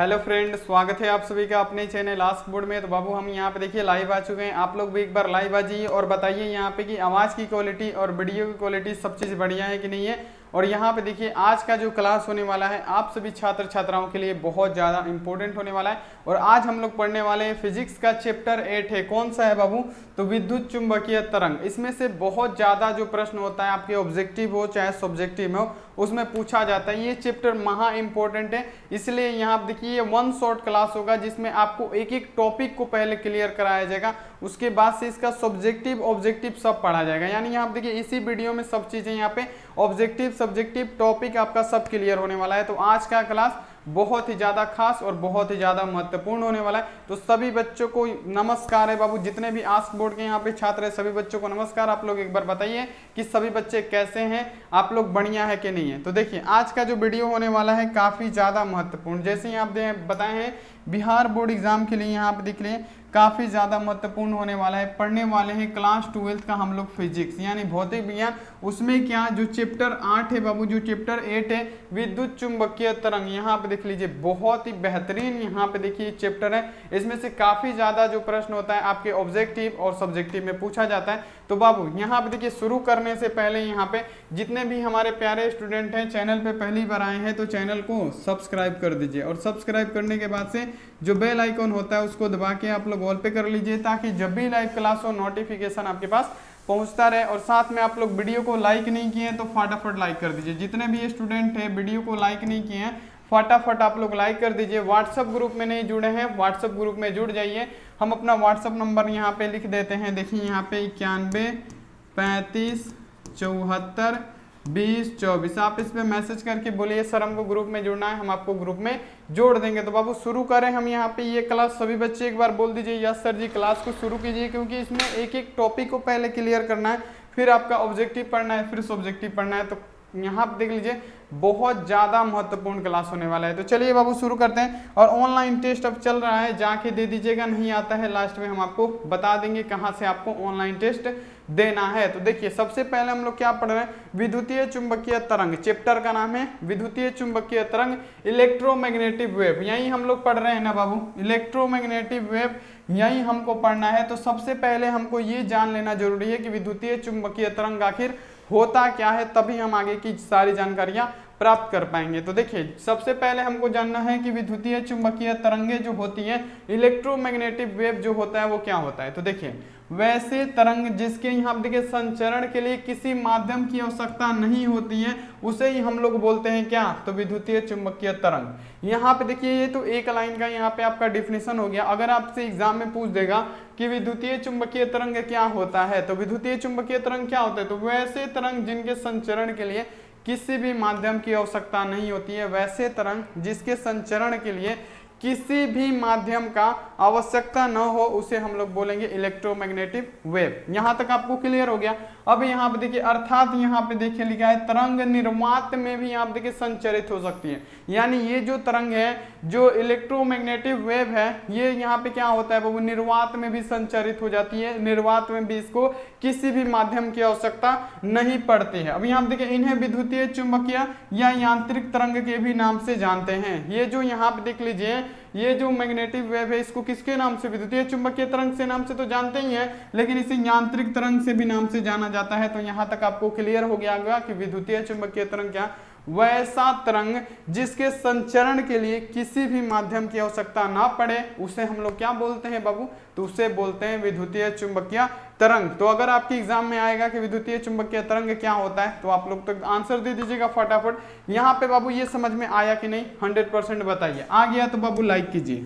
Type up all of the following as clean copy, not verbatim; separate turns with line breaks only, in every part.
Hello friend, स्वागत है आप सभी का अपने चैनल आस्क बोर्ड में। तो बाबू हम यहाँ पे देखिए लाइव आ चुके हैं। आप लोग भी एक बार लाइव आ जाइए और बताइए यहाँ पे कि आवाज़ की क्वालिटी और वीडियो की क्वालिटी सब चीज़ बढ़िया है कि नहीं है। और यहाँ पे देखिए आज का जो क्लास होने वाला है आप सभी छात्र छात्राओं के लिए बहुत ज़्यादा इंपॉर्टेंट होने वाला है। और आज हम लोग पढ़ने वाले हैं फिजिक्स का चैप्टर 8 है। कौन सा है बाबू? तो विद्युत चुंबकीय तरंग। इसमें से बहुत ज़्यादा जो प्रश्न होता है आपके ऑब्जेक्टिव हो चाहे सब्जेक्टिव में हो उसमें पूछा जाता है। ये चैप्टर महा इंपॉर्टेंट है, इसलिए यहाँ आप देखिए ये वन शॉर्ट क्लास होगा जिसमें आपको एक एक टॉपिक को पहले क्लियर कराया जाएगा, उसके बाद से इसका सब्जेक्टिव ऑब्जेक्टिव सब पढ़ा जाएगा। यानी यहाँ आप देखिए इसी वीडियो में सब चीज़ें यहाँ पे ऑब्जेक्टिव सब्जेक्टिव टॉपिक आपका सब क्लियर होने वाला है। तो आज का क्लास बहुत ही ज़्यादा खास और बहुत ही ज़्यादा महत्वपूर्ण होने वाला है। तो सभी बच्चों को नमस्कार है बाबू, जितने भी आस्क बोर्ड के यहाँ पे छात्र है सभी बच्चों को नमस्कार। आप लोग एक बार बताइए कि सभी बच्चे कैसे हैं, आप लोग बढ़िया है कि नहीं है। तो देखिए आज का जो वीडियो होने वाला है काफ़ी ज़्यादा महत्वपूर्ण, जैसे ही आप बताए हैं बिहार बोर्ड एग्जाम के लिए यहाँ पे दिख रहे हैं काफ़ी ज़्यादा महत्वपूर्ण होने वाला है। पढ़ने वाले हैं क्लास 12th का हम लोग फिजिक्स यानी भौतिक विज्ञान। उसमें क्या जो चैप्टर 8 है बाबू, जो चैप्टर 8 है विद्युत चुंबकीय तरंग, यहाँ पे देख लीजिए बहुत ही बेहतरीन यहाँ पे देखिए चैप्टर है। इसमें से काफ़ी ज़्यादा जो प्रश्न होता है आपके ऑब्जेक्टिव और सब्जेक्टिव में पूछा जाता है। तो बाबू यहाँ पे देखिए शुरू करने से पहले यहाँ पे जितने भी हमारे प्यारे स्टूडेंट हैं चैनल पे पहली बार आए हैं तो चैनल को सब्सक्राइब कर दीजिए। और सब्सक्राइब करने के बाद से जो बेल आइकॉन होता है उसको दबा के आप लोग ऑल पे कर लीजिए, ताकि जब भी लाइव क्लास हो नोटिफिकेशन आपके पास पहुंचता रहे। और साथ में आप लोग वीडियो को लाइक नहीं किए हैं तो फटाफट लाइक कर दीजिए। जितने भी स्टूडेंट हैं वीडियो को लाइक नहीं किए हैं फटाफट आप लोग लाइक कर दीजिए। व्हाट्सएप ग्रुप में नहीं जुड़े हैं व्हाट्सएप ग्रुप में जुड़ जाइए। हम अपना व्हाट्सएप नंबर यहाँ पे लिख देते हैं, देखिए यहाँ पे 91 35 74 20 24। आप इस पे मैसेज करके बोलिए सर हमको ग्रुप में जुड़ना है, हम आपको ग्रुप में जोड़ देंगे। तो बाबू शुरू करें हम यहाँ पे ये क्लास। सभी बच्चे एक बार बोल दीजिए यस सर जी, क्लास को शुरू कीजिए, क्योंकि इसमें एक एक टॉपिक को पहले क्लियर करना है, फिर आपका ऑब्जेक्टिव पढ़ना है, फिर सब्जेक्टिव पढ़ना है। तो यहाँ पे देख लीजिए बहुत ज़्यादा महत्वपूर्ण क्लास होने वाला है। तो चलिए बाबू शुरू करते हैं। और ऑनलाइन टेस्ट अब चल रहा है, जाके दे दीजिएगा, नहीं आता है लास्ट में हम आपको बता देंगे कहाँ से आपको ऑनलाइन टेस्ट देना है। तो देखिए सबसे पहले हम लोग क्या पढ़ रहे हैं, विद्युतीय चुंबकीय तरंग। चैप्टर का नाम है विद्युतीय चुंबकीय तरंग, इलेक्ट्रोमैग्नेटिक वेव। यही हम लोग पढ़ रहे हैं ना बाबू, इलेक्ट्रोमैग्नेटिक वेव यही हमको पढ़ना है। तो सबसे पहले हमको ये जान लेना जरूरी है कि विद्युतीय चुंबकीय तरंग आखिर होता क्या है, तभी हम आगे की सारी जानकारियां प्राप्त कर पाएंगे। तो देखिए सबसे पहले हमको जानना है कि विद्युतीय चुंबकीय तरंगे जो होती हैं, इलेक्ट्रोमैग्नेटिक वेव जो होता है वो क्या होता है। तो देखिए वैसे तरंग जिसके यहाँ देखिए संचरण के लिए किसी माध्यम की आवश्यकता नहीं होती है उसे ही हम लोग बोलते हैं क्या, तो विद्युतीय चुंबकीय तरंग। यहाँ पे देखिए ये तो एक लाइन का यहाँ पे आपका डिफिनेशन हो गया। अगर आपसे एग्जाम में पूछ देगा कि विद्युतीय चुंबकीय तरंग क्या होता है, तो विद्युतीय चुंबकीय तरंग क्या होता है, तो वैसे तरंग जिनके संचरण के लिए किसी भी माध्यम की आवश्यकता नहीं होती है, वैसे तरंग जिसके संचरण के लिए किसी भी माध्यम का आवश्यकता न हो उसे हम लोग बोलेंगे इलेक्ट्रोमैग्नेटिक वेव। यहां तक आपको क्लियर हो गया। अब यहाँ पे देखिए अर्थात यहाँ पे देखिए लिखा है तरंग निर्वात में भी आप देखिए संचरित हो सकती है। यानी ये जो तरंग है जो इलेक्ट्रोमैग्नेटिक वेव है ये यहाँ पे क्या होता है वो निर्वात में भी संचरित हो जाती है, निर्वात में भी इसको किसी भी माध्यम की आवश्यकता नहीं पड़ती है। अब यहाँ देखिए इन्हें विद्युतीय चुंबकीय या यांत्रिक तरंग के भी नाम से जानते हैं। ये जो यहाँ पे देख लीजिए ये जो मैग्नेटिक वेव है इसको किसके नाम से, विद्युतीय चुंबकीय तरंग से नाम से तो जानते ही हैं, लेकिन इसे यांत्रिक तरंग से भी नाम से जाना जाता है। तो यहाँ तक आपको क्लियर हो गया होगा कि विद्युतीय चुंबकीय तरंग क्या, वैसा तरंग जिसके संचरण के लिए किसी भी माध्यम की आवश्यकता ना पड़े उसे हम लोग क्या बोलते हैं बाबू, तो उसे बोलते हैं विद्युतीय चुंबकीय तरंग। तो अगर आपके एग्जाम में आएगा कि विद्युतीय चुंबकीय तरंग क्या होता है तो आप लोग तो आंसर दे दीजिएगा फटाफट। यहाँ पे बाबू ये समझ में आया कि नहीं 100% बताइए। आ गया तो बाबू लाइक कीजिए।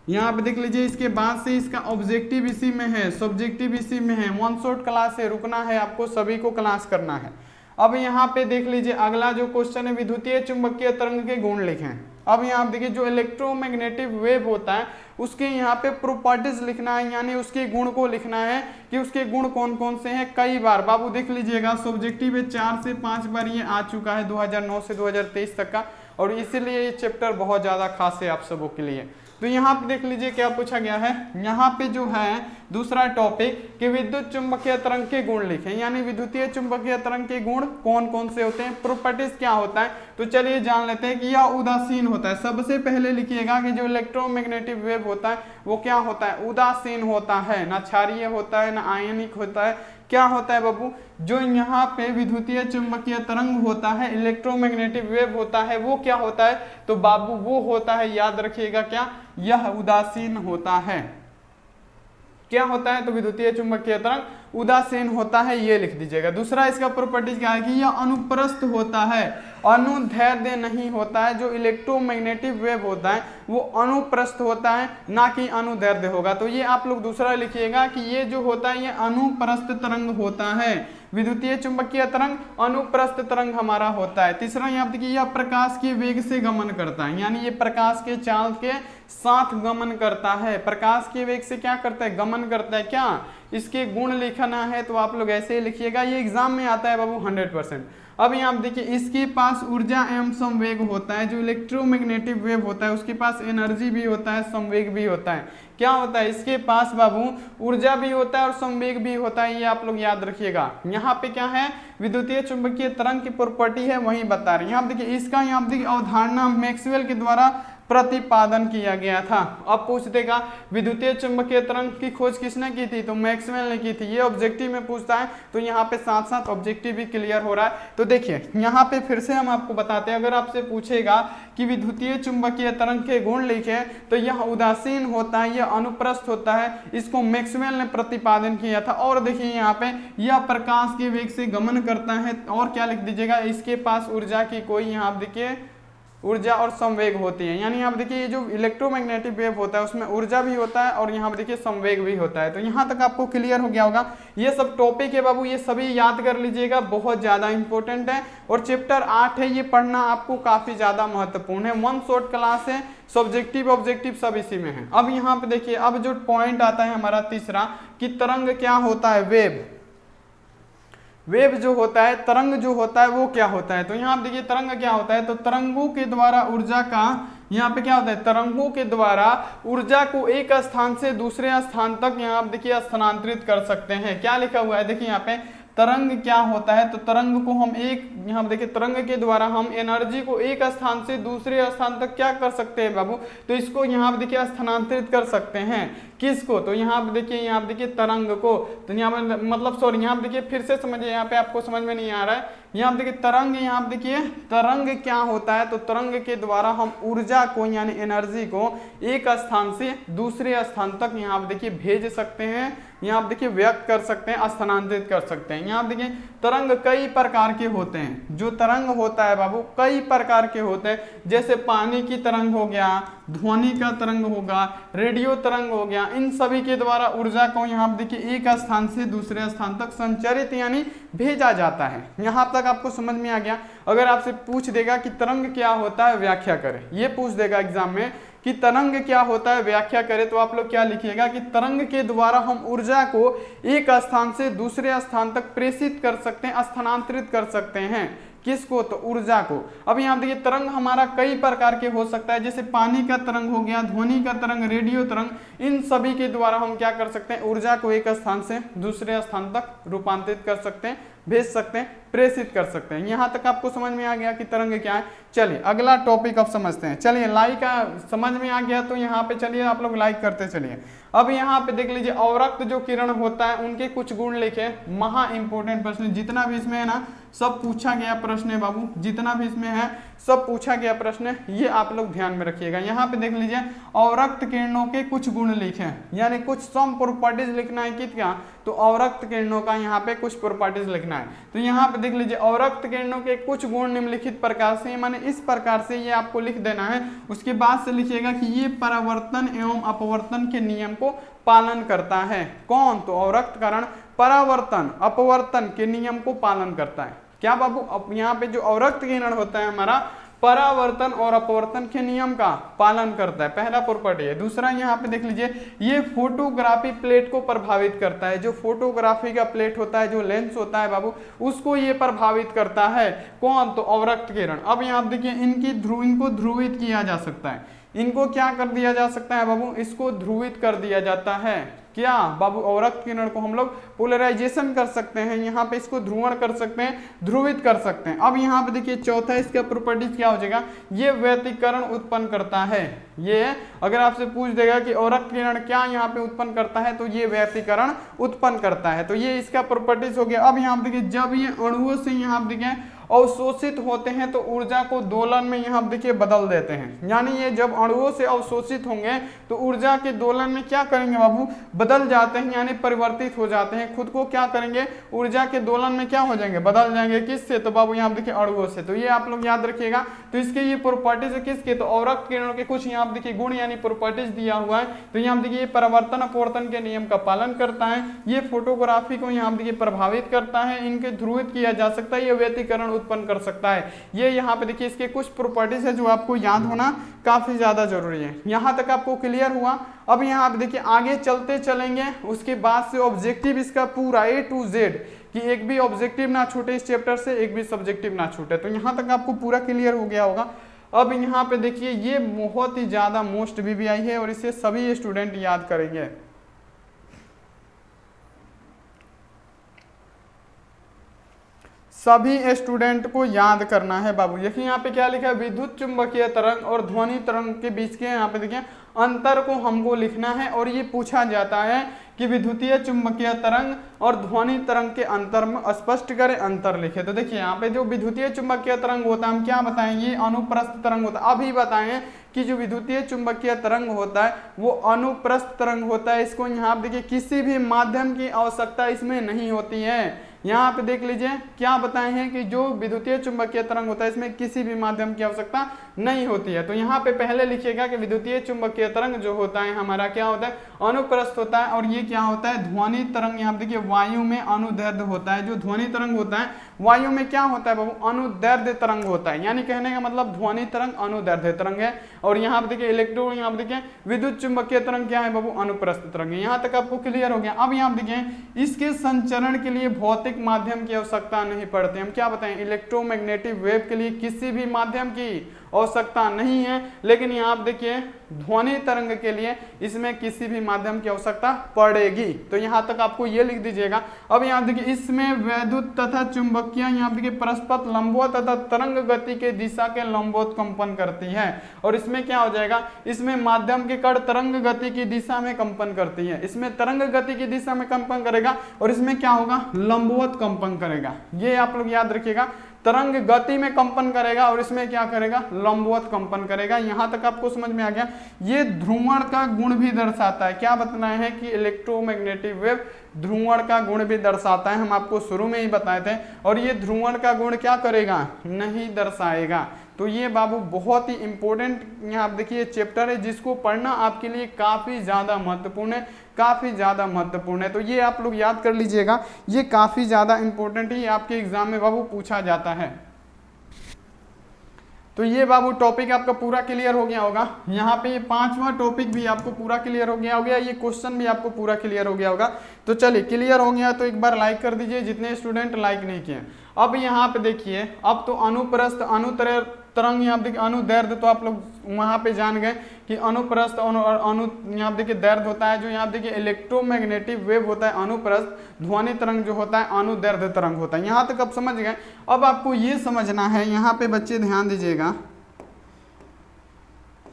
यहाँ पे देख लीजिए इसके बाद से इसका ऑब्जेक्टिव इसी में है, सब्जेक्टिव इसी में है, वन शॉट क्लास है, रुकना है आपको, सभी को क्लास करना है। अब यहाँ पे देख लीजिए अगला जो क्वेश्चन है विद्युतीय चुंबकीय तरंग के गुण लिखें। अब यहाँ देखिए जो इलेक्ट्रोमैग्नेटिक वेव होता है उसके यहाँ पे प्रॉपर्टीज लिखना है, यानी उसके गुण को लिखना है कि उसके गुण कौन कौन से हैं। कई बार बाबू देख लीजिएगा सब्जेक्टिव में 4 से 5 बार ये आ चुका है 2009 से 2023 तक का, और इसीलिए ये चैप्टर बहुत ज़्यादा खास है आप सबों के लिए। तो यहाँ पे देख लीजिए क्या पूछा गया है, यहाँ पे जो है दूसरा टॉपिक कि विद्युत चुंबकीय तरंग के गुण लिखें, यानी विद्युतीय चुंबकीय तरंग के गुण कौन कौन से होते हैं, प्रॉपर्टीज क्या होता है। तो चलिए जान लेते हैं कि यह उदासीन होता है। सबसे पहले लिखिएगा कि जो इलेक्ट्रोमैग्नेटिक वेव होता है वो क्या होता है, उदासीन होता है, ना क्षारीय होता है ना आयनिक होता है। क्या होता है बाबू, जो यहाँ पे विद्युतीय चुंबकीय तरंग होता है, इलेक्ट्रोमैग्नेटिक वेव होता है, वो क्या होता है, तो बाबू वो होता है, याद रखिएगा क्या, यह उदासीन होता है। क्या होता है, तो विद्युतीय चुंबकीय तरंग उदासीन होता है, ये लिख दीजिएगा। दूसरा इसका प्रॉपर्टीज क्या है कि यह अनुप्रस्थ होता है, अनुदैर्ध्य नहीं होता है। जो इलेक्ट्रोमैग्नेटिक वेव होता है वो अनुप्रस्थ होता है, ना कि अनुदैर्ध्य होगा। तो ये आप लोग दूसरा लिखिएगा कि ये जो होता है ये अनुप्रस्थ तरंग होता है। विद्युतीय चुंबकीय तरंग अनुप्रस्थ तरंग हमारा होता है। तीसरा यहाँ देखिए यह प्रकाश के वेग से गमन करता है, यानी ये प्रकाश के चाल के साथ गमन करता है। प्रकाश के वेग से क्या करता है, गमन करता है। क्या इसके गुण लिखना है तो आप लोग ऐसे ही लिखिएगा, ये एग्जाम में आता है बाबू 100%। अब यहाँ देखिए इसके पास ऊर्जा एवं संवेग होता है। जो इलेक्ट्रोमैग्नेटिक वेव होता है उसके पास एनर्जी भी होता है, संवेग भी होता है। क्या होता है, इसके पास बाबू ऊर्जा भी होता है और संवेग भी होता है, ये आप लोग याद रखिएगा। यहाँ पे क्या है, विद्युतीय चुंबकीय तरंग की प्रॉपर्टी है वही बता रहे हैं। यहाँ देखिए इसका यहाँ देखिए अवधारणा मैक्सवेल के द्वारा प्रतिपादन किया गया था। अब पूछ देगा विद्युतीय चुंबकीय तरंग की खोज किसने की थी, तो मैक्सवेल ने की थी। ये ऑब्जेक्टिव में पूछता है तो यहाँ पे साथ साथ ऑब्जेक्टिव भी क्लियर हो रहा है। तो देखिए यहाँ पे फिर से हम आपको बताते हैं, अगर आपसे पूछेगा कि विद्युतीय चुंबकीय तरंग के गुण लिखे तो यह उदासीन होता है, यह अनुप्रस्थ होता है, इसको मैक्सवेल ने प्रतिपादन किया था। और देखिए यहाँ पे यह प्रकाश के वेग से गमन करता है। और क्या लिख दीजिएगा, इसके पास ऊर्जा की कोई यहाँ देखिए ऊर्जा और संवेग होती है। यानी यहाँ देखिए ये जो इलेक्ट्रोमैग्नेटिक वेव होता है उसमें ऊर्जा भी होता है और यहाँ देखिए संवेग भी होता है। तो यहाँ तक आपको क्लियर हो गया होगा। ये सब टॉपिक है बाबू, ये सभी याद कर लीजिएगा, बहुत ज़्यादा इंपॉर्टेंट है। और चैप्टर 8 है, ये पढ़ना आपको काफ़ी ज़्यादा महत्वपूर्ण है। 1 शॉर्ट क्लास है, सब्जेक्टिव ऑब्जेक्टिव सब इसी में है। अब यहाँ पे देखिए अब जो पॉइंट आता है हमारा तीसरा कि तरंग क्या होता है, वेव जो होता है, तरंग जो होता है वो क्या होता है। तो यहाँ देखिए तरंग क्या होता है, तो तरंगों के द्वारा ऊर्जा का, यहाँ पे क्या होता है, तरंगों के द्वारा ऊर्जा को एक स्थान से दूसरे स्थान तक यहाँ देखिए स्थानांतरित कर सकते हैं। क्या लिखा हुआ है देखिए यहाँ पे, तरंग क्या होता है, तो तरंग को हम एक, यहाँ देखिए तरंग के द्वारा हम एनर्जी को एक स्थान से दूसरे स्थान तक क्या कर सकते हैं बाबू, तो इसको यहाँ देखिए स्थानांतरित कर सकते हैं। किसको, तो यहाँ देखिए तरंग को, तो यहाँ पे मतलब सॉरी यहाँ देखिए फिर से समझिए, यहाँ पे आपको समझ में नहीं आ रहा है। यहाँ देखिए तरंग, यहाँ देखिए तरंग क्या होता है, तो तरंग के द्वारा हम ऊर्जा को यानी एनर्जी को एक स्थान से दूसरे स्थान तक यहाँ देखिए भेज सकते हैं, यहाँ देखिए व्यक्त कर सकते हैं, स्थानांतरित कर सकते हैं। यहाँ देखिए तरंग कई प्रकार के होते हैं। जो तरंग होता है बाबू कई प्रकार के होते हैं, जैसे पानी की तरंग हो गया, ध्वनि का तरंग होगा, रेडियो तरंग हो गया। इन सभी के द्वारा ऊर्जा को यहाँ देखिए एक स्थान से दूसरे स्थान तक संचरित यानी भेजा जाता है। यहाँ तक आपको समझ में आ गया। अगर आपसे पूछ देगा कि तरंग क्या होता है व्याख्या करें, ये पूछ देगा एग्जाम में कि तरंग क्या होता है व्याख्या करें, तो आप लोग क्या लिखिएगा कि तरंग के द्वारा हम ऊर्जा को एक स्थान से दूसरे स्थान तक प्रेषित कर सकते हैं, स्थानांतरित कर सकते हैं। किसको, तो ऊर्जा को। अब यहाँ देखिए तरंग हमारा कई प्रकार के हो सकता है, जैसे पानी का तरंग हो गया, ध्वनि का तरंग, रेडियो तरंग, इन सभी के द्वारा हम क्या कर सकते हैं, ऊर्जा को एक स्थान से दूसरे स्थान तक रूपांतरित कर सकते हैं, भेज सकते हैं, प्रेषित कर सकते हैं। यहाँ तक आपको समझ में आ गया कि तरंग क्या है। चलिए अगला टॉपिक अब समझते हैं। चलिए लाइक समझ में आ गया तो यहाँ पे चलिए आप लोग लाइक करते चलिए। अब यहाँ पे देख लीजिए अवरक्त जो किरण होता है उनके कुछ गुण लिखे। महा इंपोर्टेंट प्रश्न, जितना भी इसमें है ना सब पूछा गया प्रश्न है बाबू, जितना भी इसमें है सब पूछा गया प्रश्न है, ये आप लोग ध्यान में रखिएगा। यहाँ पे देख लीजिए अवरक्त किरणों के कुछ गुण लिखे, यानी कुछ सम प्रॉपर्टीज लिखना है। क्या, तो अवरक्त किरणों का यहाँ पे कुछ प्रॉपर्टीज लिखना है। तो यहाँ पे देख लीजिए अवरक्त किरणों के कुछ गुण निम्नलिखित प्रकार से, माने इस प्रकार से ये आपको लिख देना है। उसके बाद से लिखिएगा कि ये परावर्तन एवं अपवर्तन के नियम को पालन करता है। कौन, तो अवरक्त कण परावर्तन अपवर्तन के नियम को पालन करता है। क्या बाबू, अब यहाँ पे जो अवरक्त किरण होता है हमारा परावर्तन और अपवर्तन के नियम का पालन करता है, पहला प्रॉपर्टी है। दूसरा यहाँ पे देख लीजिए ये फोटोग्राफी प्लेट को प्रभावित करता है। जो फोटोग्राफी का प्लेट होता है, जो लेंस होता है बाबू, उसको ये प्रभावित करता है। कौन, तो अवरक्त किरण। अब यहाँ देखिए इनको ध्रुवित किया जा सकता है। इनको क्या कर दिया जा सकता है बाबू, इसको ध्रुवित कर दिया जाता है। क्या बाबू, अवरक्त किरण को हम लोग पोलराइजेशन कर सकते हैं, यहाँ पे इसको ध्रुवण कर सकते हैं, ध्रुवित कर सकते हैं। अब यहाँ पे देखिए चौथा इसका प्रॉपर्टीज क्या हो जाएगा, ये व्यतिकरण उत्पन्न करता है। ये अगर आपसे पूछ देगा कि अवरक्त किरण क्या यहाँ पे उत्पन्न करता है, तो ये व्यतिकरण उत्पन्न करता है। तो ये इसका प्रॉपर्टीज हो गया। अब यहाँ पे देखिए जब ये अणुओं से यहाँ पे देखिए अवशोषित होते हैं तो ऊर्जा को दोलन में यहाँ देखिए बदल देते हैं। यानी ये जब अणुओं से अवशोषित होंगे तो ऊर्जा के दोलन में क्या करेंगे बाबू, बदल जाते हैं, यानी परिवर्तित हो जाते हैं। खुद को क्या करेंगे, ऊर्जा के दोलन में क्या हो जाएंगे, बदल जाएंगे। किससे, तो बाबू यहाँ देखिए अणुओं से। तो ये आप लोग याद रखिएगा। तो इसके ये प्रॉपर्टीज है किसके, तो अवरक्त किरणों के कुछ यहाँ देखिए गुण यानी प्रॉपर्टीज दिया हुआ है। तो यहाँ देखिए परिवर्तन अपवर्तन के नियम का पालन करता है, ये फोटोग्राफी को यहाँ देखिए प्रभावित करता है, इनके ध्रुवित किया जा सकता है, ये व्यतिकरण उत्पन्न कर सकता है। ये यहाँ पे देखिए इसके कुछ प्रॉपर्टीज है जो आपको याद होना काफी ज्यादा जरूरी है। यहाँ तक आपको क्लियर हुआ। अब यहाँ पे देखिए आगे चलते चलेंगे, उसके बाद से ऑब्जेक्टिव इसका पूरा A to Z कि एक भी ऑब्जेक्टिव ना छूटे इस चैप्टर से, एक भी सब्जेक्टिव ना छूटे। तो यहाँ तक आपको पूरा क्लियर हो गया होगा। अब यहाँ पे देखिए ये बहुत ही ज्यादा मोस्ट VVI है और इसे सभी स्टूडेंट याद करेंगे। सभी स्टूडेंट को याद करना है बाबू। देखिए यहाँ पे क्या लिखा है, विद्युत चुंबकीय तरंग और ध्वनि तरंग के बीच के यहाँ पे देखिए अंतर को हमको लिखना है। और ये पूछा जाता है कि विद्युतीय चुंबकीय तरंग और ध्वनि तरंग के अंतर में स्पष्ट करें, अंतर लिखे। तो देखिए यहाँ पे जो विद्युतीय चुंबकीय तरंग होता है, हम क्या बताएंगे, अनुप्रस्थ तरंग होता है। अभी बताएं कि जो विद्युतीय चुंबकीय तरंग होता है वो अनुप्रस्थ तरंग होता है। इसको यहाँ देखिए किसी भी माध्यम की आवश्यकता इसमें नहीं होती है। यहाँ पे देख लीजिए क्या बताए हैं कि जो विद्युतीय चुंबकीय तरंग होता है इसमें किसी भी माध्यम की आवश्यकता नहीं होती है। तो यहाँ पे पहले लिखिएगा कि विद्युतीय चुंबकीय तरंग जो होता है हमारा क्या होता है, अनुप्रस्थ होता है। और ये क्या होता है, ध्वनि तरंग यहाँ देखिए वायु में अनुदैर्ध्य होता है। जो ध्वनि तरंग होता है वायु में क्या होता है बाबू, अनुदैर्ध्य तरंग होता है। यानी कहने का मतलब ध्वनि तरंग अनुदैर्ध्य तरंग है। और यहाँ पे देखिए इलेक्ट्रो, यहाँ पे देखिए विद्युत चुंबकीय तरंग क्या है बाबू, अनुप्रस्थ तरंग है। यहाँ तक आपको क्लियर हो गया। अब यहाँ पे देखिए इसके संचरण के लिए भौतिक माध्यम की आवश्यकता नहीं पड़ती। हम क्या बताएं, इलेक्ट्रोमैग्नेटिक वेव के लिए किसी भी माध्यम की आवश्यकता नहीं है। लेकिन यहाँ आप देखिए ध्वनि तरंग के लिए इसमें किसी भी माध्यम की आवश्यकता पड़ेगी। तो यहाँ तक आपको ये लिख दीजिएगा। अब यहाँ देखिए इसमें वैद्युत तथा चुंबकीय यहाँ देखिए परस्पर लंबवत तथा तरंग गति के दिशा के लंबवत कंपन करती है। और इसमें क्या हो जाएगा, इसमें माध्यम के कण तरंग गति की दिशा में कंपन करती है। इसमें तरंग गति की दिशा में कंपन करेगा और इसमें क्या होगा, लंबवत कंपन करेगा। ये आप लोग याद रखिएगा, तरंग गति में कंपन करेगा और इसमें क्या करेगा, लंबवत कंपन करेगा। यहां तक आपको समझ में आ गया। ये ध्रुवण का गुण भी दर्शाता है। क्या बताना है कि इलेक्ट्रोमैग्नेटिक वेव ध्रुवण का गुण भी दर्शाता है। हम आपको शुरू में ही बताए थे। और ये ध्रुवण का गुण क्या करेगा, नहीं दर्शाएगा। तो ये बाबू बहुत ही इंपॉर्टेंट यहाँ आप देखिए चैप्टर है, जिसको पढ़ना आपके लिए काफी ज्यादा महत्वपूर्ण है, काफी ज्यादा महत्वपूर्ण है। तो ये आप लोग याद कर लीजिएगा, ये काफी ज्यादा इंपॉर्टेंट है, आपके एग्जाम में बाबू पूछा जाता है। तो ये बाबू टॉपिक आपका पूरा क्लियर हो गया होगा। यहाँ पे ये 5वां टॉपिक भी आपको पूरा क्लियर हो गया होगा, ये क्वेश्चन भी आपको पूरा क्लियर हो गया होगा। तो चलिए क्लियर हो गया तो एक बार लाइक कर दीजिए जितने स्टूडेंट लाइक नहीं किए। अब यहाँ पे देखिए, अब तो अनुप्रस्थ तरंग यहाँ देखिए अनुदैर्ध्य, तो आप लोग वहां पे जान गए कि अनुप्रस्थ और अनु यहाँ देखिए दैर्ध्य होता है। जो यहाँ देखिए इलेक्ट्रोमैग्नेटिक वेव होता है अनुप्रस्थ, ध्वनि तरंग जो होता है अनुदैर्ध्य तरंग होता है। यहाँ तक अब समझ गए। अब आपको ये समझना है, यहाँ पे बच्चे ध्यान दीजिएगा,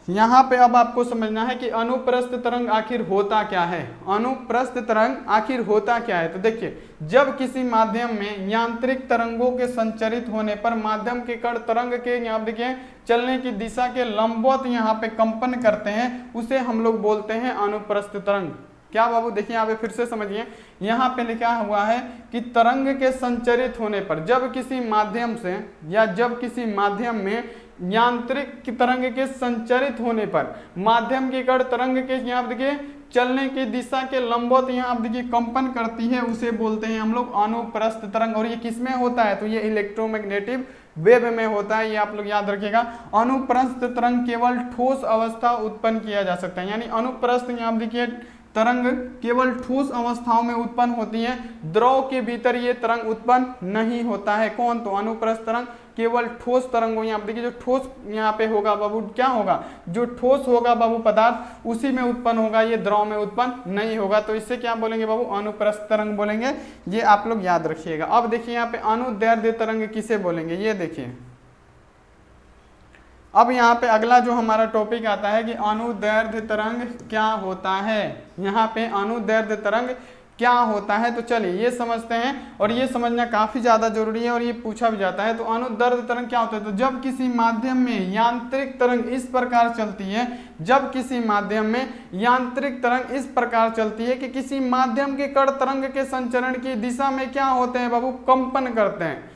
यहाँ पे अब आपको समझना है कि अनुप्रस्थ तरंग आखिर होता क्या है। अनुप्रस्थ तरंग आखिर होता क्या है, तो देखिए जब किसी माध्यम में यांत्रिक तरंगों के संचरित होने पर माध्यम के कण तरंग के यहाँ देखिए चलने की दिशा के लंबवत यहाँ पे कंपन करते हैं, उसे हम लोग बोलते हैं अनुप्रस्थ तरंग। क्या बाबू देखिए यहाँ पे फिर से समझिए, यहाँ पे लिखा हुआ है कि तरंग के संचरित होने पर, जब किसी माध्यम से या जब किसी माध्यम में यांत्रिक तरंग के संचरित होने पर माध्यम के कण तरंग के यहाँ देखिए चलने की दिशा के लंबवत यहाँ आप देखिए कंपन करती है, उसे बोलते हैं हम लोग अनुप्रस्थ तरंग। और ये किसमें होता है, तो ये इलेक्ट्रोमैग्नेटिक वेव में होता है। ये आप लोग याद रखिएगा। अनुप्रस्थ तरंग केवल ठोस अवस्था उत्पन्न किया जा सकता है, यानी अनुप्रस्थ यहाँ देखिए तरंग केवल ठोस अवस्थाओं में उत्पन्न होती है, द्रव के भीतर ये तरंग उत्पन्न नहीं होता है। कौन? तो अनुप्रस्थ तरंग केवल ठोस तरंग हो। यहाँ देखिए जो ठोस यहाँ पे होगा बाबू, क्या होगा? जो ठोस होगा बाबू पदार्थ उसी में उत्पन्न होगा, ये द्रव में उत्पन्न नहीं होगा। तो इससे क्या बोलेंगे बाबू? अनुप्रस्थ तरंग बोलेंगे। ये आप लोग याद रखिएगा। अब देखिए यहाँ पे अनुदैर्ध्य तरंग किसे बोलेंगे, ये देखिए। अब यहाँ पे अगला जो हमारा टॉपिक आता है कि अनुदैर्ध्य तरंग क्या होता है। यहाँ पे अनुदैर्ध्य तरंग क्या होता है, तो चलिए ये समझते हैं, और ये समझना काफी ज्यादा जरूरी है और ये पूछा भी जाता है। तो अनुदैर्ध्य तरंग क्या होता है? तो जब किसी माध्यम में यांत्रिक तरंग इस प्रकार चलती है, जब किसी माध्यम में यांत्रिक तरंग इस प्रकार चलती है कि किसी माध्यम के कण तरंग के संचरण की दिशा में क्या होते हैं बाबू? कंपन करते हैं।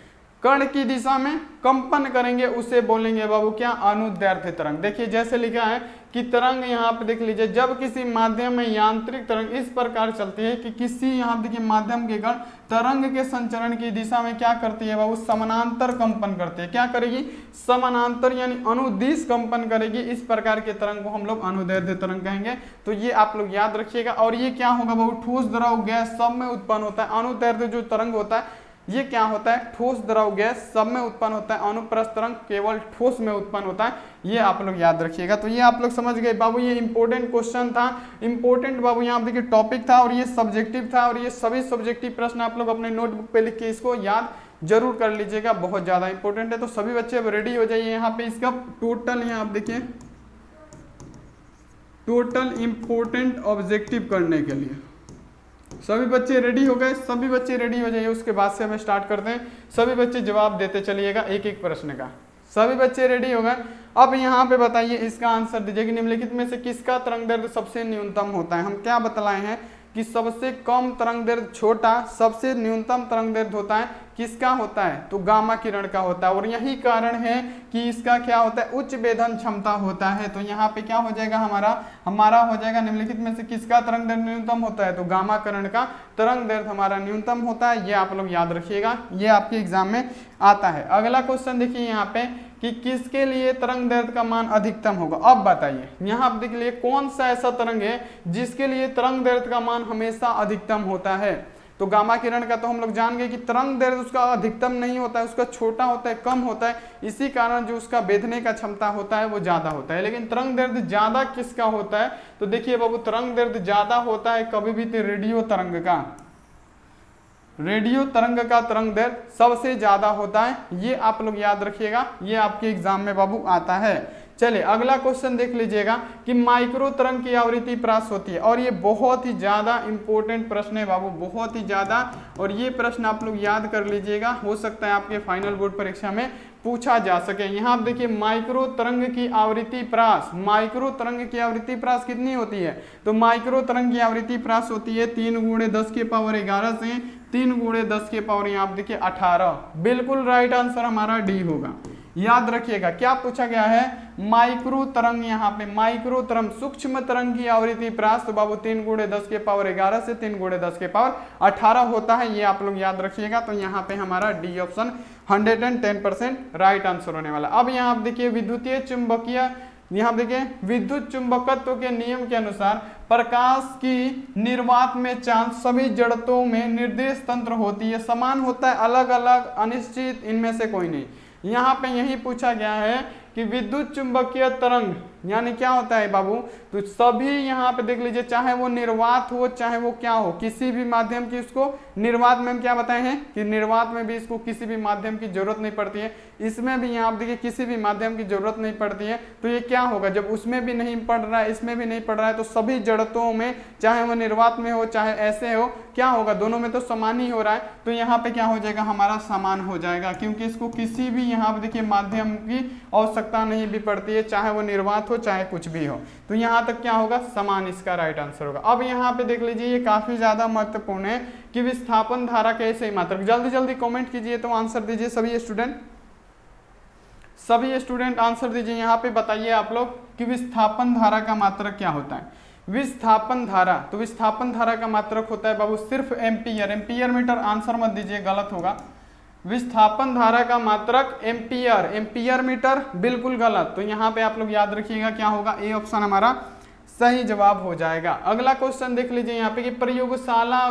कण की दिशा में कंपन करेंगे, उसे बोलेंगे बाबू क्या? अनुदैर्ध्य तरंग। देखिए जैसे लिखा है कि तरंग, यहाँ पे देख लीजिए, जब किसी माध्यम में यांत्रिक तरंग इस प्रकार चलती है कि किसी, यहाँ देखिए, माध्यम के कण तरंग के संचरण की दिशा में क्या करती है बाबू? समानांतर कंपन करती है। क्या करेगी? समानांतर यानी अनुदिश कंपन करेगी। इस प्रकार के तरंग को हम लोग अनुदैर्ध्य तरंग कहेंगे। तो ये आप लोग याद रखिएगा। और ये क्या होगा बाबू? ठोस, द्रव, गैस सब में उत्पन्न होता है। अनुदैर्ध्य जो तरंग होता है ये क्या होता है? ठोस, द्रव, गैस सब में उत्पन्न होता है। अनुप्रस्थ तरंग केवल ठोस में उत्पन्न होता है। ये आप लोग याद रखिएगा। तो ये आप लोग समझ गए बाबू, ये इंपॉर्टेंट क्वेश्चन था, इंपॉर्टेंट बाबू यहाँ देखिए टॉपिक था, और ये सब्जेक्टिव था। और ये सभी सब्जेक्टिव प्रश्न आप लोग अपने नोटबुक पे लिख के इसको याद जरूर कर लीजिएगा, बहुत ज्यादा इंपॉर्टेंट है। तो सभी बच्चे अब रेडी हो जाइए। यहाँ पे इसका टोटल, यहाँ आप देखिए, टोटल इंपॉर्टेंट ऑब्जेक्टिव करने के लिए सभी बच्चे रेडी हो गए? सभी बच्चे रेडी हो जाइए, उसके बाद से हमें स्टार्ट करते हैं। सभी बच्चे जवाब देते चलिएगा एक एक प्रश्न का। सभी बच्चे रेडी हो गए? अब यहाँ पे बताइए, इसका आंसर दीजिए कि निम्नलिखित में से किसका तरंगदैर्ध्य सबसे न्यूनतम होता है। हम क्या बतलाए हैं कि सबसे कम तरंगदैर्ध्य छोटा, सबसे न्यूनतम तरंगदैर्ध्य होता है किसका होता है? तो गामा किरण का होता है। और यही कारण है कि इसका क्या होता है? उच्च वेधन क्षमता होता है। तो यहाँ पे क्या हो जाएगा हमारा हो जाएगा निम्नलिखित में से किसका तरंगदैर्ध्य न्यूनतम होता है? तो गामा किरण का तरंगदैर्ध्य हमारा न्यूनतम होता है। ये आप लोग याद रखिएगा, ये आपके एग्जाम में आता है। अगला क्वेश्चन देखिए यहाँ पे कि किसके लिए तरंगदैर्ध्य का मान अधिकतम होगा। अब बताइए, यहाँ आप देख लीजिए कौन सा ऐसा तरंग है जिसके लिए तरंगदैर्ध्य का मान हमेशा अधिकतम होता है। तो गामा किरण का तो हम लोग जान गए कि तरंगदैर्ध्य उसका अधिकतम नहीं होता है, उसका छोटा होता है, कम होता है। इसी कारण जो उसका भेदने का क्षमता होता है वो ज्यादा होता है। लेकिन तरंगदैर्ध्य ज्यादा किसका होता है? तो देखिए बाबू, तरंगदैर्ध्य ज्यादा होता है कभी भी तो रेडियो तरंग का। रेडियो तरंग का तरंगदैर्ध्य सबसे ज्यादा होता है। ये आप लोग याद रखिएगा, ये आपके एग्जाम में बाबू आता है। चलिए अगला क्वेश्चन देख लीजिएगा कि माइक्रो तरंग की आवृत्ति प्राप्त होती है। और ये बहुत ही ज्यादा इंपॉर्टेंट प्रश्न है बाबू, बहुत ही ज्यादा। और ये प्रश्न आप लोग याद कर लीजिएगा, हो सकता है आपके फाइनल बोर्ड परीक्षा में पूछा जा सके। यहाँ आप देखिए माइक्रो तरंग की आवृत्ति प्रास, माइक्रो तरंग की आवृत्ति प्रास कितनी होती है? तो माइक्रो तरंग की आवृत्ति प्रास होती है 3 × 10 की पावर 11 से 3 × 10 की पावर यहाँ आप देखिए 18। बिल्कुल राइट आंसर हमारा डी होगा। याद रखिएगा क्या पूछा गया है? माइक्रो तरंग, यहाँ पे माइक्रो तरंग, सूक्ष्म तरंग की आवृत्ति प्रास तो बाबू 3 × 10 के पावर 11 से 3 × 10 के पावर 18 होता है। ये आप लोग याद रखिएगा। तो यहाँ पे हमारा डी ऑप्शन 110% राइट आंसर होने वाला। अब यहाँ आप देखिए विद्युतीय चुंबकीय, यहाँ देखिए विद्युत चुंबकत्व के नियम के अनुसार प्रकाश की निर्वात में चांद सभी जड़त्वों में निर्देश तंत्र होती है, समान होता है, अलग अलग अनिश्चित इनमें से कोई नहीं। यहाँ पे यही पूछा गया है कि विद्युत चुंबकीय तरंग यानी क्या होता है बाबू? तो सभी यहाँ पे देख लीजिए, चाहे वो निर्वात हो चाहे वो क्या हो, किसी भी माध्यम की, उसको निर्वात में हम क्या बताए हैं कि निर्वात में भी इसको किसी भी माध्यम की जरूरत नहीं पड़ती है, इसमें भी यहाँ आप देखिए किसी भी माध्यम की जरूरत नहीं पड़ती है। तो ये क्या होगा? जब उसमें भी नहीं पड़ रहा है इसमें भी नहीं पड़ रहा है, तो सभी जड़त्वों में, चाहे वो निर्वात में हो चाहे ऐसे हो, क्या होगा? दोनों में तो समान ही हो रहा है। तो यहाँ पे क्या हो जाएगा? हमारा समान हो जाएगा, क्योंकि इसको किसी भी यहाँ पे देखिए माध्यम की आवश्यकता नहीं भी पड़ती है, चाहे वो निर्वात हो चाहे कुछ भी हो। तो यहाँ तक क्या होगा? समान इसका राइट आंसर होगा। अब यहाँ पे देख लीजिए, ये काफी ज्यादा महत्वपूर्ण है कि विस्थापन धारा कैसे मात्रक। जल्दी जल्दी कमेंट कीजिए, तो आंसर दीजिए सभी स्टूडेंट आंसर दीजिए। यहाँ पे बताइए आप लोग कि विस्थापन धारा का मात्रक क्या होता है? विस्थापन धारा, तो विस्थापन धारा का मात्रक होता है बाबू सिर्फ एम्पियर। एम्पियर मीटर आंसर मत दीजिए, गलत होगा। विस्थापन धारा का मात्रक एम्पियर, एम्पियर मीटर बिल्कुल गलत। तो यहाँ पे आप लोग याद रखिएगा क्या होगा? ए ऑप्शन हमारा सही जवाब हो जाएगा। अगला क्वेश्चन देख लीजिए यहाँ पे कि प्रयोगशाला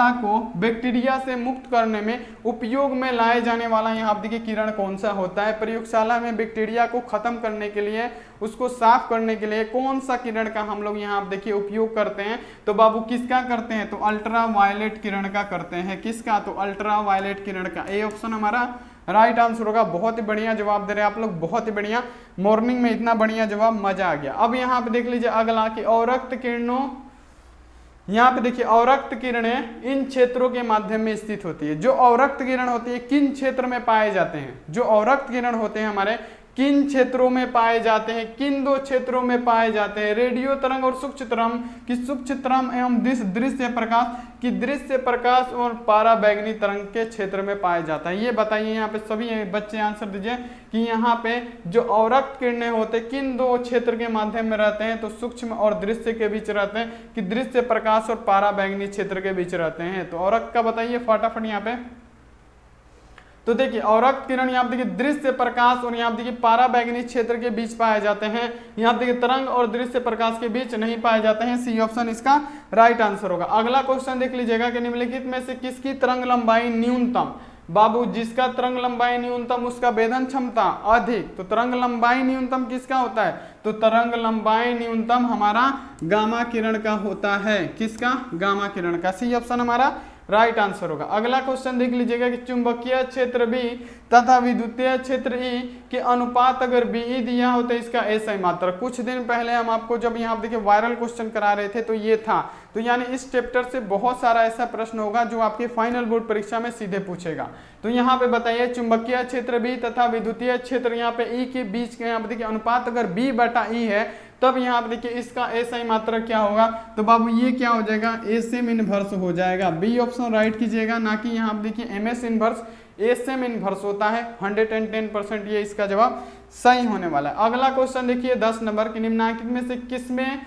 को बैक्टीरिया से मुक्त करने में उपयोग में लाए जाने वाला यहाँ पे देखिए किरण कौन सा होता है। प्रयोगशाला में बैक्टीरिया को खत्म करने के लिए, उसको साफ करने के लिए कौन सा किरण का हम लोग यहाँ देखिए उपयोग करते हैं? तो बाबू किसका करते हैं? तो अल्ट्रा वायलेट किरण का करते हैं। किसका? तो अल्ट्रा वायलेट किरण का। ए ऑप्शन हमारा राइट आंसर होगा। बहुत ही बढ़िया जवाब दे रहे हैं आप लोग, बहुत ही बढ़िया। मॉर्निंग में इतना बढ़िया जवाब, मजा आ गया। अब यहाँ पे देख लीजिए अगला कि अवरक्त किरणों, यहाँ पे देखिए अवरक्त किरणें इन क्षेत्रों के माध्यम में स्थित होती है। जो अवरक्त किरण होती है किन क्षेत्र में पाए जाते हैं? जो अवरक्त किरण होते हैं हमारे किन क्षेत्रों में पाए जाते हैं? किन दो क्षेत्रों में पाए जाते हैं? रेडियो तरंग और सूक्ष्म तरंग की सूक्ष्म तरंग एवं दृश्य प्रकाश की दृश्य प्रकाश और पाराबैंगनी तरंग के क्षेत्र में पाया जाता है। ये बताइए यहाँ पे सभी बच्चे आंसर दीजिए कि यहाँ पे जो अवरक्त किरणें होते हैं किन दो क्षेत्र के माध्यम में रहते हैं? तो सूक्ष्म और दृश्य के बीच रहते हैं, कि दृश्य प्रकाश और पाराबैंगनी क्षेत्र के बीच रहते हैं। तो अवरक्त का बताइए फटाफट यहाँ पे। तो देखिए अवरक्त किरण यहाँ देखिए दृश्य प्रकाश और यहाँ देखिए पाराबैंगनी क्षेत्र के बीच पाए जाते हैं। यहाँ देखिए तरंग और दृश्य प्रकाश के बीच नहीं पाए जाते हैं। सी ऑप्शन इसका राइट आंसर होगा। अगला क्वेश्चन देख लीजिएगा कि निम्नलिखित में से किसकी तरंग लंबाई न्यूनतम? बाबू जिसका तरंग लंबाई न्यूनतम उसका भेदन क्षमता अधिक। तो तरंग लंबाई न्यूनतम किसका होता है? तो तरंग लंबाई न्यूनतम हमारा गामा किरण का होता है। किसका? गामा किरण का। सी ऑप्शन हमारा राइट आंसर होगा। अगला क्वेश्चन देख लीजिएगा कि चुंबकीय क्षेत्र बी तथा विद्युतीय क्षेत्र ई के अनुपात अगर बीई दिया हो तो इसका एसआई मात्रा। कुछ दिन पहले हम आपको जब यहाँ देखिए वायरल क्वेश्चन करा रहे थे तो ये था। तो यानी इस चैप्टर से बहुत सारा ऐसा प्रश्न होगा जो आपके फाइनल बोर्ड परीक्षा में सीधे पूछेगा। तो यहाँ पे बताइए चुंबकीय क्षेत्र बी तथा विद्युतीय क्षेत्र यहाँ पे ई के बीच के यहाँ पे देखिए अनुपात अगर बी बटा ई है तब यहाँ पे देखिए इसका एसआई मात्रक क्या होगा? तो बाबू ये क्या हो जाएगा? एसएम इनवर्स हो जाएगा। बी ऑप्शन राइट कीजिएगा, ना कि यहाँ पे देखिए एमएस इनवर्स, एसएम इनवर्स होता है। 110% ये इसका जवाब सही होने वाला है। अगला क्वेश्चन देखिए 10 नंबर की निम्नलिखित में से किसमें,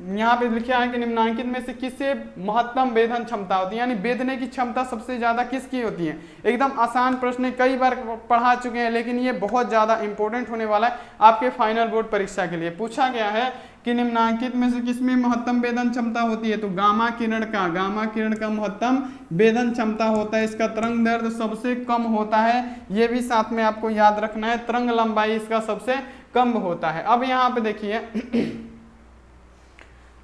यहाँ पे लिखा है कि निम्नलिखित में से किससे महत्तम वेधन क्षमता होती है? यानी वेधने की क्षमता सबसे ज्यादा किसकी होती है? एकदम आसान प्रश्न, कई बार पढ़ा चुके हैं, लेकिन ये बहुत ज्यादा इंपॉर्टेंट होने वाला है आपके फाइनल बोर्ड परीक्षा के लिए। पूछा गया है कि निम्नलिखित में से किसमें महत्तम वेधन क्षमता होती है? तो गामा किरण का महत्तम वेधन क्षमता होता है। इसका तरंग दैर्घ्य सबसे कम होता है, ये भी साथ में आपको याद रखना है। तरंग लंबाई इसका सबसे कम होता है। अब यहाँ पे देखिए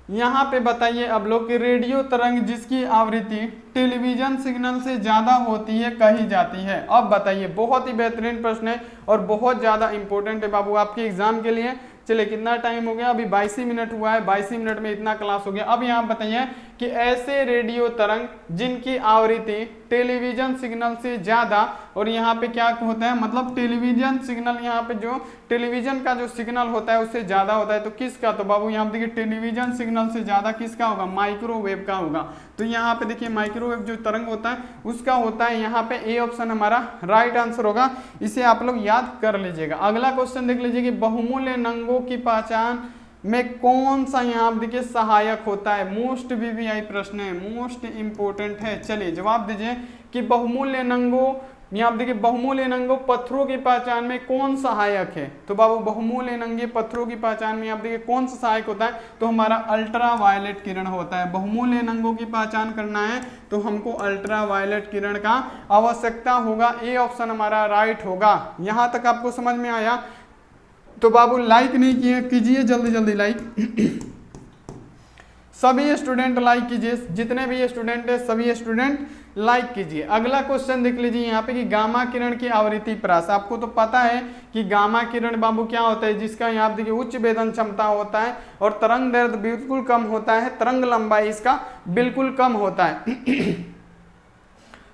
यहाँ पे बताइए अब लोग कि रेडियो तरंग जिसकी आवृत्ति टेलीविजन सिग्नल से ज्यादा होती है कही जाती है। अब बताइए, बहुत ही बेहतरीन प्रश्न है और बहुत ज्यादा इंपॉर्टेंट है बाबू आपके एग्जाम के लिए। चलिए कितना टाइम हो गया? अभी 22 मिनट हुआ है, 22 मिनट में इतना क्लास हो गया। अब यहाँ बताइए कि ऐसे रेडियो तरंग जिनकी आवृत्ति टेलीविजन सिग्नल से ज्यादा, और यहाँ पे क्या होता है मतलब टेलीविजन सिग्नल, यहाँ पे जो टेलीविजन का जो सिग्नल होता है उससे ज्यादा होता है। तो किसका? तो बाबू यहाँ पे देखिए टेलीविजन सिग्नल से ज्यादा किसका होगा? माइक्रोवेव का होगा। तो यहाँ पे देखिए माइक्रोवेव जो तरंग होता है उसका होता है। यहाँ पे ए ऑप्शन हमारा राइट आंसर होगा, इसे आप लोग याद कर लीजिएगा। अगला क्वेश्चन देख लीजिए कि बहुमूल्य नंगों की पहचान में कौन सा यहाँ देखिए सहायक होता है? मोस्ट वीवीआई प्रश्न है, मोस्ट इंपोर्टेंट है। चलिए जवाब दीजिए कि बहुमूल्य नंगों, यहाँ देखिए बहुमूल्य नंगों पत्थरों की पहचान में कौन सहायक है? तो बाबू बहुमूल्य नंगे पत्थरों की पहचान में आप देखिए कौन सा सहायक होता है? तो हमारा अल्ट्रा वायलेट किरण होता है। बहुमूल्य नंगों की पहचान करना है तो हमको अल्ट्रा वायलेट किरण का आवश्यकता होगा। ए ऑप्शन हमारा राइट होगा। यहाँ तक आपको समझ में आया? तो बाबू लाइक नहीं किए, कीजिए जल्दी जल्दी लाइक। सभी स्टूडेंट लाइक कीजिए, जितने भी स्टूडेंट है सभी स्टूडेंट लाइक कीजिए। अगला क्वेश्चन देख लीजिए यहाँ पे कि गामा किरण की आवृत्ति प्रास। आपको तो पता है कि गामा किरण बाबू क्या होता है? जिसका यहाँ देखिए उच्च वेधन क्षमता होता है और तरंग दैर्घ्य बिल्कुल कम होता है, तरंग लंबाई इसका बिल्कुल कम होता है।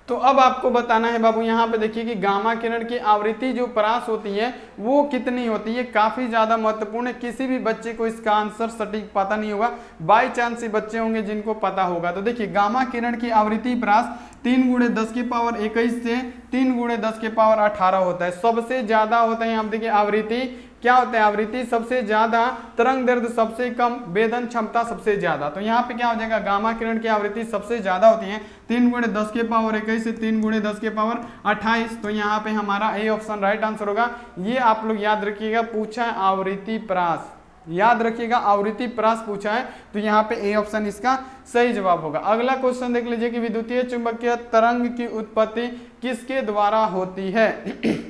तो अब आपको बताना है बाबू यहाँ पे देखिए कि गामा किरण की आवृत्ति जो परास होती है वो कितनी होती है? काफी ज्यादा महत्वपूर्ण है। किसी भी बच्चे को इसका आंसर सटीक पता नहीं होगा, बाई चांस ही बच्चे होंगे जिनको पता होगा। तो देखिए गामा किरण की आवृत्ति परास 3 × 10⁻21 से 3 × 10⁻18 होता है। सबसे ज्यादा होता है यहाँ देखिए आवृत्ति क्या होता है, आवृत्ति सबसे ज्यादा, तरंग दैर्ध्य सबसे कम, वेदन क्षमता सबसे ज्यादा। तो यहाँ पे क्या हो जाएगा, गामा किरण की आवृत्ति सबसे ज्यादा होती है 3 × 10⁻21 से 3 × 10⁻28। तो यहाँ पे हमारा ए ऑप्शन राइट आंसर होगा। ये आप लोग याद रखिएगा, पूछा है आवृत्ति परास, याद रखिएगा आवृत्ति परास पूछा है, तो यहाँ पे ए ऑप्शन इसका सही जवाब होगा। अगला क्वेश्चन देख लीजिए कि विद्युतीय चुंबकीय तरंग की उत्पत्ति किसके द्वारा होती है।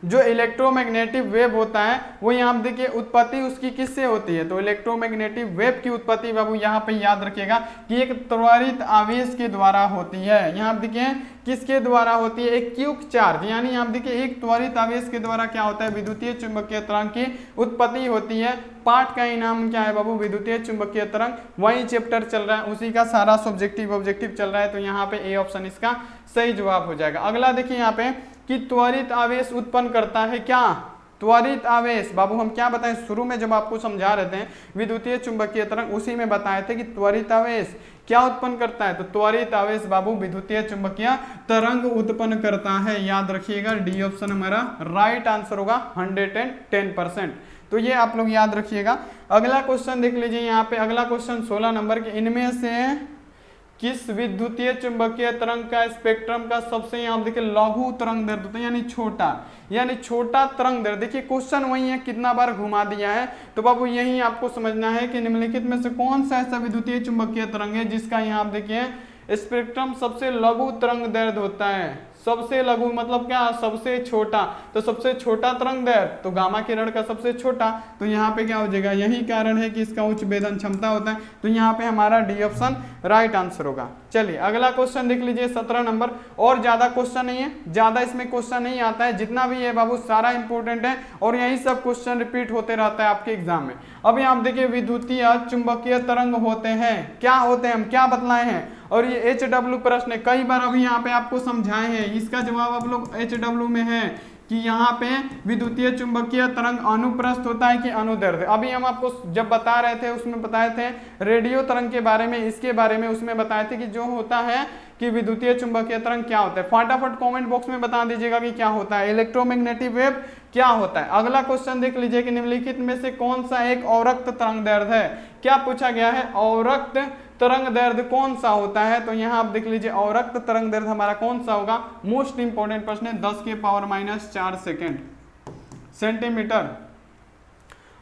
जो इलेक्ट्रोमैग्नेटिक वेव होता है वो यहाँ पे देखिए उत्पत्ति उसकी किससे होती है, तो इलेक्ट्रोमैग्नेटिक वेव की उत्पत्ति बाबू यहाँ पे याद रखिएगा कि एक त्वरित आवेश के द्वारा होती है। यहाँ पे देखिए किसके द्वारा होती है, एक क्यूक चार्ज, यानी यहाँ पे देखिए एक त्वरित आवेश के द्वारा क्या होता है, विद्युतीय चुंबकीय तरंग की उत्पत्ति होती है। पाठ का इनाम क्या है बाबू, विद्युतीय चुंबकीय तरंग, वही चैप्टर चल रहा है, उसी का सारा सब्जेक्टिव ऑब्जेक्टिव चल रहा है, तो यहाँ पे ए ऑप्शन इसका सही जवाब हो जाएगा। अगला देखिए यहाँ पे कि त्वरित आवेश उत्पन्न करता है क्या, त्वरित आवेश बाबू हम क्या बताएं, शुरू में जब आपको समझा रहे थे विद्युतीय चुंबकीय तरंग उसी में बताए थे कि त्वरित आवेश क्या उत्पन्न करता है, तो त्वरित आवेश बाबू विद्युतीय चुंबकीय तरंग उत्पन्न करता है। याद रखिएगा डी ऑप्शन हमारा राइट आंसर होगा 110%। तो ये आप लोग याद रखिएगा। अगला क्वेश्चन देख लीजिए यहाँ पे, अगला क्वेश्चन 16 नंबर के, इनमें से किस विद्युतीय चुंबकीय तरंग का स्पेक्ट्रम का सबसे यहाँ देखिए लघु तरंग दैर्ध्य होता है, यानी छोटा तरंग दैर्ध्य। देखिए क्वेश्चन वही है, कितना बार घुमा दिया है, तो बाबू यही आपको समझना है कि निम्नलिखित में से कौन सा ऐसा विद्युतीय चुंबकीय तरंग है जिसका यहाँ आप देखिए स्पेक्ट्रम सबसे लघु तरंग दैर्ध्य होता है। सबसे लघु मतलब क्या, सबसे छोटा, तो सबसे छोटा तरंग दैर्ध्य तो गामा किरण का सबसे छोटा, तो यहाँ पे क्या हो जाएगा, यही कारण है कि इसका उच्च वेदन क्षमता होता है, तो यहाँ पे हमारा डी ऑप्शन राइट आंसर होगा। चलिए अगला क्वेश्चन देख लीजिए 17 नंबर, और ज्यादा क्वेश्चन नहीं है, ज्यादा इसमें क्वेश्चन नहीं आता है, जितना भी है बाबू सारा इंपॉर्टेंट है और यही सब क्वेश्चन रिपीट होते रहता है आपके एग्जाम में। अब यहाँ आप देखिए विद्युतीय चुंबकीय तरंग होते हैं, क्या होते हैं, हम क्या बतलाए हैं, और ये HW प्रश्न है, कई बार अभी यहाँ पे आपको समझाए हैं, इसका जवाब आप लोग HW में है कि यहाँ पे विद्युतीय चुंबकीय तरंग अनुप्रस्थ होता है कि अनुदैर्ध्य। अभी हम आपको जब बता रहे थे उसमें बताए थे रेडियो तरंग के बारे में, इसके बारे में उसमें बताए थे कि जो होता है कि विद्युतीय चुंबकीय तरंग क्या होता है। फटाफट कमेंट बॉक्स में बता दीजिएगा कि क्या होता है, इलेक्ट्रोमैग्नेटिक वेव क्या होता है। अगला क्वेश्चन देख लीजिए कि निम्नलिखित में से कौन सा एक अवरक्त तरंग दैर्ध्य है, क्या पूछा गया है, अवरक्त तरंग दैर्ध्य कौन सा होता है, तो यहाँ आप देख लीजिए अवरक्त तरंग दैर्ध्य हमारा कौन सा होगा, मोस्ट इंपोर्टेंट प्रश्न है, 10⁻⁴ सेंटीमीटर।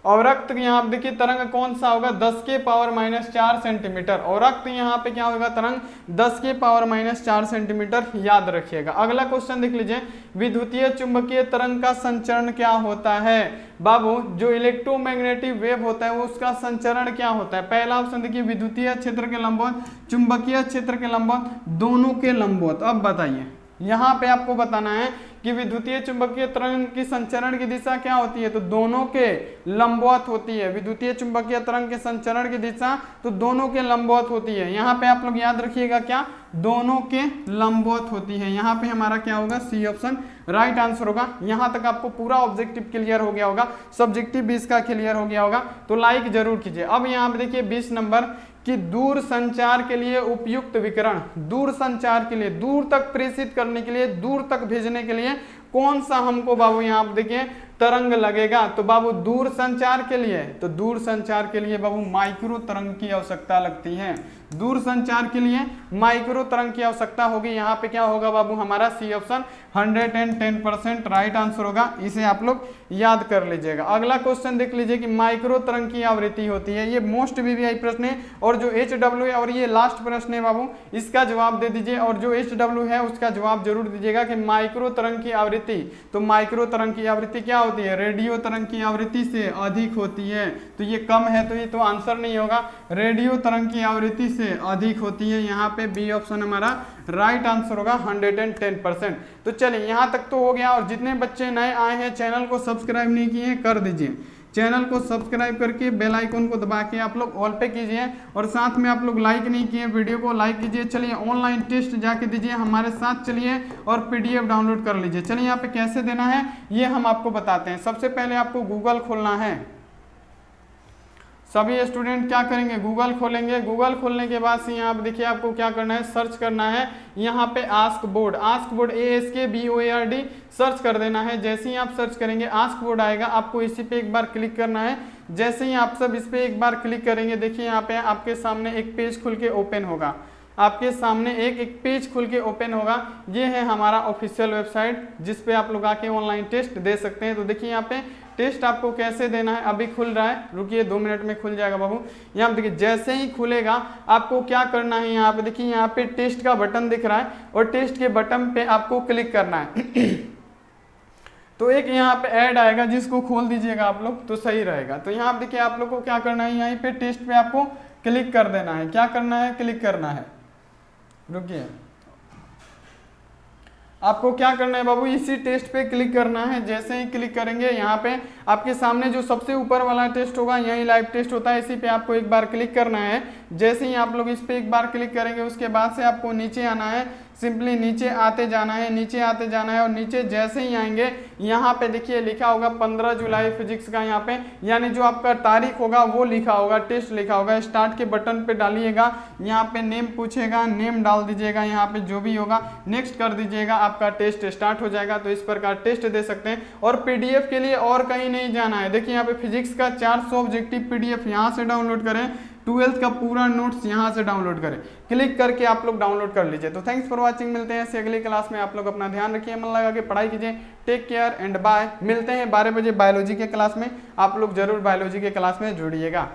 अवरक्त यहाँ आप देखिए तरंग कौन सा होगा, 10⁻⁴ सेंटीमीटर। अवरक्त यहाँ पे क्या होगा, तरंग 10⁻⁴ सेंटीमीटर, याद रखिएगा। अगला क्वेश्चन देख लीजिए, विद्युतीय चुंबकीय तरंग का संचरण क्या होता है बाबू, जो इलेक्ट्रोमैग्नेटिक वेव होता है वो उसका संचरण क्या होता है। पहला ऑप्शन देखिए विद्युतीय क्षेत्र के लंबवत, चुंबकीय क्षेत्र के लंबवत, दोनों के लंबवत। अब बताइए यहाँ पे आपको बताना है कि विद्युतीय चुंबकीय तरंग की संचरण की दिशा क्या होती है, तो दोनों के लंबवत होती है। विद्युतीय चुंबकीय तरंग के संचरण की दिशा तो दोनों के लंबवत होती है। यहाँ पे आप लोग याद रखिएगा क्या, दोनों के लंबवत होती है। यहाँ पे हमारा क्या होगा, सी ऑप्शन राइट आंसर होगा। यहाँ तक आपको पूरा ऑब्जेक्टिव क्लियर हो गया होगा, सब्जेक्टिव भी इसका क्लियर हो गया होगा, तो लाइक जरूर कीजिए। अब यहाँ पे देखिए 20 नंबर कि दूर संचार के लिए उपयुक्त विकिरण, दूर संचार के लिए, दूर तक प्रेषित करने के लिए, दूर तक भेजने के लिए कौन सा हमको बाबू यहाँ आप देखिए तरंग लगेगा, तो बाबू दूर संचार के लिए, तो दूर संचार के लिए बाबू माइक्रो तरंग की आवश्यकता लगती है। दूर संचार के लिए माइक्रो तरंग की आवश्यकता होगी। यहाँ पे क्या होगा बाबू, हमारा सी ऑप्शन 110% राइट आंसर होगा, इसे आप लोग याद कर लीजिएगा। अगला क्वेश्चन देख लीजिए कि माइक्रो तरंग की आवृत्ति होती है, ये मोस्ट VVI प्रश्न है, और जो HW है और ये लास्ट प्रश्न है बाबू, इसका जवाब दे दीजिए, और जो HW है उसका जवाब जरूर दीजिएगा कि माइक्रो तरंग की आवृत्ति, तो माइक्रो तरंग की आवृत्ति क्या होती है, रेडियो तरंग की आवृत्ति से अधिक होती है, तो ये कम है, तो ये तो आंसर नहीं होगा। रेडियो तरंग की आवृत्ति से अधिक होती है, यहाँ पे बी ऑप्शन हमारा राइट आंसर होगा 110%। तो चलिए यहाँ तक तो हो गया, और जितने बच्चे नए आए हैं चैनल को सब्सक्राइब नहीं किए कर दीजिए, चैनल को सब्सक्राइब करके बेल आइकन को दबा के आप लोग ऑल पे कीजिए, और साथ में आप लोग लाइक नहीं किए वीडियो को लाइक कीजिए। चलिए ऑनलाइन टेस्ट जाके दीजिए हमारे साथ, चलिए, और PDF डाउनलोड कर लीजिए। चलिए यहाँ पे कैसे देना है ये हम आपको बताते हैं। सबसे पहले आपको गूगल खोलना है, सभी स्टूडेंट क्या करेंगे, गूगल खोलेंगे। गूगल खोलने के बाद से यहाँ पे देखिए आपको क्या करना है, सर्च करना है यहाँ पे ask board, ask board ASKBOARD search कर देना है। जैसे ही आप सर्च करेंगे आस्क बोर्ड आएगा, आपको इसी पे एक बार क्लिक करना है। जैसे ही आप सब इस पे एक बार क्लिक करेंगे, देखिए यहाँ पे आपके सामने एक पेज खुल के ओपन होगा, आपके सामने एक पेज खुल के ओपन होगा। ये है हमारा ऑफिशियल वेबसाइट जिस पे आप लोग आके ऑनलाइन टेस्ट दे सकते हैं। तो देखिए यहाँ पे टेस्ट आपको कैसे देना है, अभी खुल रहा है, रुकिए 2 मिनट में खुल जाएगा बाबू। यहाँ पे देखिए जैसे ही खुलेगा आपको क्या करना है, यहाँ पे देखिए यहाँ पे टेस्ट का बटन दिख रहा है और टेस्ट के बटन पे आपको क्लिक करना है। तो एक यहाँ पे ऐड आएगा जिसको खोल दीजिएगा आप लोग तो सही रहेगा। तो यहाँ पे देखिए आप लोग को क्या करना है, यहीं पे टेस्ट पे आपको क्लिक कर देना है। क्या करना है, क्लिक करना है, रुकिए आपको क्या करना है बाबू, इसी टेस्ट पे क्लिक करना है। जैसे ही क्लिक करेंगे यहाँ पे आपके सामने जो सबसे ऊपर वाला टेस्ट होगा, यही लाइव टेस्ट होता है, इसी पे आपको एक बार क्लिक करना है। जैसे ही आप लोग इस पे एक बार क्लिक करेंगे उसके बाद से आपको नीचे आना है, सिंपली नीचे आते जाना है, नीचे आते जाना है। और नीचे जैसे ही आएंगे यहाँ पे देखिए लिखा होगा 15 जुलाई फिजिक्स का, यहाँ पे यानी जो आपका तारीख होगा वो लिखा होगा, टेस्ट लिखा होगा। स्टार्ट के बटन पे डालिएगा, यहाँ पे नेम पूछेगा, नेम डाल दीजिएगा, यहाँ पे जो भी होगा नेक्स्ट कर दीजिएगा, आपका टेस्ट स्टार्ट हो जाएगा। तो इस प्रकार टेस्ट दे सकते हैं। और पीडीएफ के लिए और कहीं नहीं जाना है, देखिए यहाँ पे फिजिक्स का 400 ऑब्जेक्टिव पीडीएफ यहाँ से डाउनलोड करें, 12th का पूरा नोट्स यहाँ से डाउनलोड करें, क्लिक करके आप लोग डाउनलोड कर लीजिए। तो थैंक्स फॉर वाचिंग, मिलते हैं ऐसे अगली क्लास में। आप लोग अपना ध्यान रखिए, मन लगा के पढ़ाई कीजिए, टेक केयर एंड बाय। मिलते हैं 12 बजे बायोलॉजी के क्लास में, आप लोग जरूर बायोलॉजी के क्लास में जुड़िएगा।